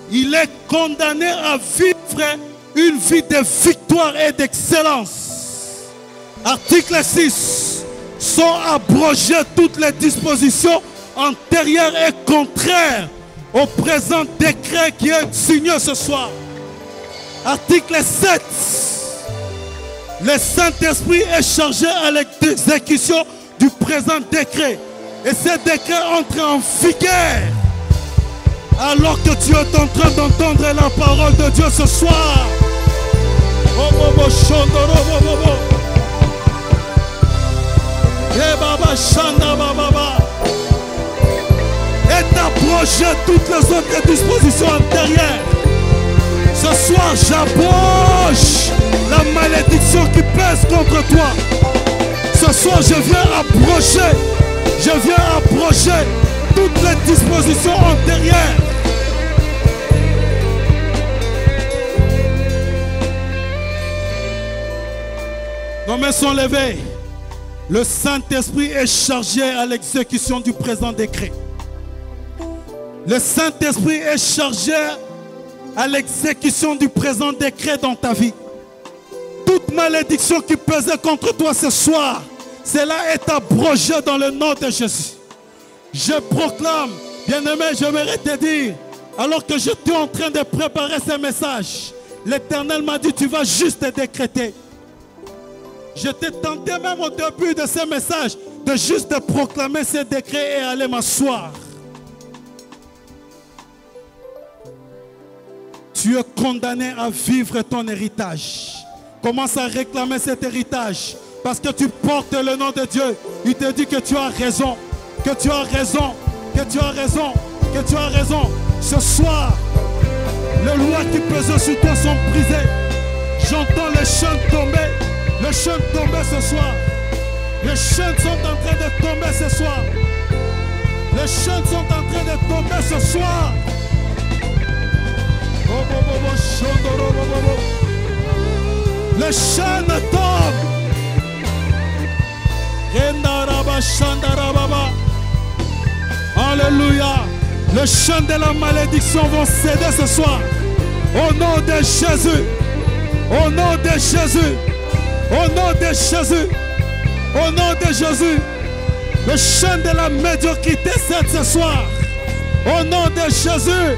Il est condamné à vivre une vie de victoire et d'excellence. Article 6. Sont abrogées toutes les dispositions antérieures et contraires au présent décret qui est signé ce soir. Article 7. Le Saint-Esprit est chargé à l'exécution du présent décret. Et ce décret entre en vigueur alors que tu es en train d'entendre la parole de Dieu ce soir. Est abrogé toutes les autres dispositions antérieures. Ce soir, j'abroge la malédiction qui pèse contre toi. Ce soir, je viens abroger toutes les dispositions antérieures. Nos mains sont levées. Le Saint-Esprit est chargé à l'exécution du présent décret. Le Saint-Esprit est chargé à l'exécution du présent décret dans ta vie. Toute malédiction qui pesait contre toi ce soir, cela est abrogé dans le nom de Jésus. Je proclame, bien-aimé, j'aimerais te dire, alors que j'étais en train de préparer ce message, l'Éternel m'a dit, tu vas juste décréter. J'étais tenté même au début de ce message de juste proclamer ces décrets et aller m'asseoir. Tu es condamné à vivre ton héritage. Commence à réclamer cet héritage parce que tu portes le nom de Dieu. Il te dit que tu as raison, que tu as raison, que tu as raison, que tu as raison. Ce soir, les lois qui pesaient sur toi sont brisées. J'entends les chaînes tomber. Les chaînes tomber ce soir. Les chaînes sont en train de tomber ce soir. Les chaînes sont en train de tomber ce soir. Les chaînes tombent. Alléluia. Les chaînes de la malédiction vont céder ce soir. Au nom de Jésus. Au nom de Jésus. Au nom de Jésus. Au nom de Jésus. Le chaîne de la médiocrité cède ce soir. Au nom de Jésus.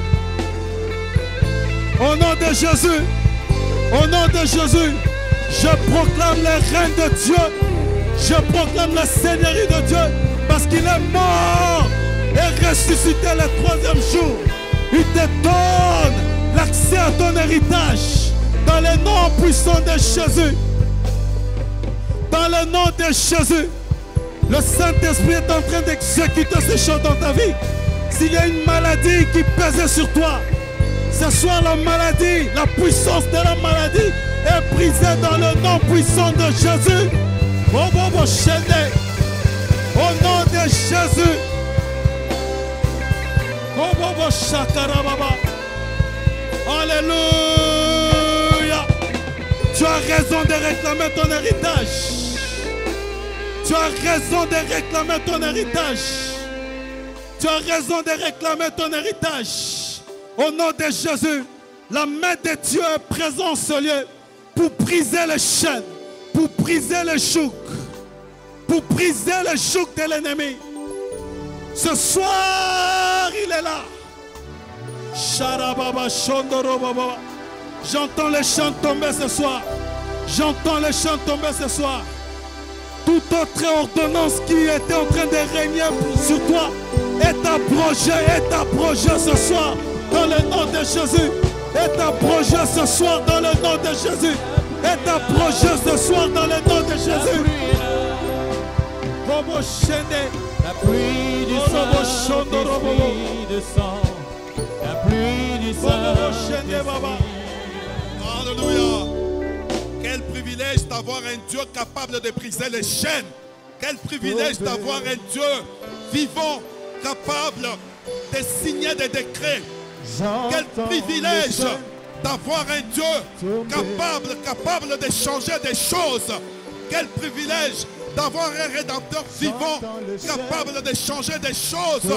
Au nom de Jésus. Au nom de Jésus. Je proclame le règne de Dieu. Je proclame la seigneurie de Dieu. Parce qu'il est mort et ressuscité le troisième jour. Il te donne l'accès à ton héritage. Dans le nom puissant de Jésus. Dans le nom de Jésus. Le Saint-Esprit est en train d'exécuter ces choses dans ta vie. S'il y a une maladie qui pèse sur toi, ce soir la maladie, la puissance de la maladie est brisée dans le nom puissant de Jésus. Au nom de Jésus. Alléluia. Tu as raison de réclamer ton héritage. Tu as raison de réclamer ton héritage. Tu as raison de réclamer ton héritage. Au nom de Jésus, la main de Dieu est présente en ce lieu pour briser les chaînes, pour briser les jougs, pour briser les jougs de l'ennemi. Ce soir, il est là. J'entends les chants tomber ce soir. J'entends les chants tomber ce soir. Toute autre ordonnance qui était en train de régner sur toi est abrogée ce soir dans le nom de Jésus. Est abrogée ce soir dans le nom de Jésus. Est abrogée ce soir dans le nom de Jésus. La pluie du sang, de sang, la pluie du sang. Alléluia. Quel privilège d'avoir un Dieu capable de briser les chaînes. Quel privilège d'avoir un Dieu vivant, capable de signer des décrets. Quel privilège d'avoir un Dieu capable de changer des choses. Quel privilège d'avoir un Rédempteur vivant, capable de changer des choses.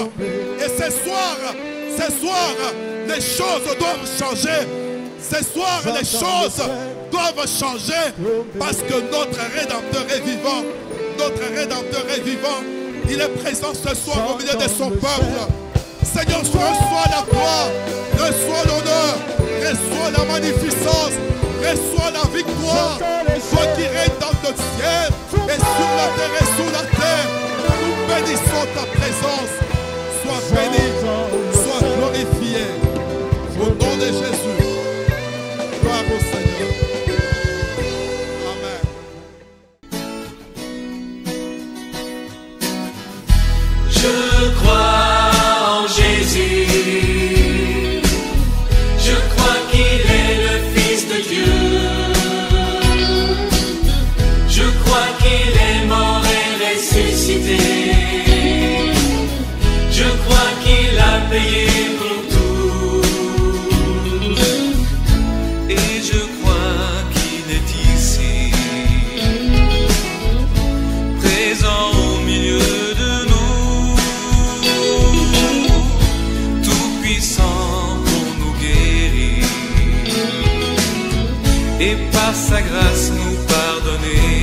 Et ce soir, les choses doivent changer. Ce soir, les choses doivent changer parce que notre Rédempteur est vivant. Notre Rédempteur est vivant. Il est présent ce soir au milieu de son peuple. Seigneur, reçois la gloire, reçois l'honneur, reçois la magnificence, reçois la victoire. Toi qui règnes dans le ciel et sur la terre et sous la terre, nous bénissons ta présence. Sois béni, sois glorifié. Au nom de Jésus. Gloire au Seigneur. Amen. Je crois en Jésus. et par sa grâce nous pardonner.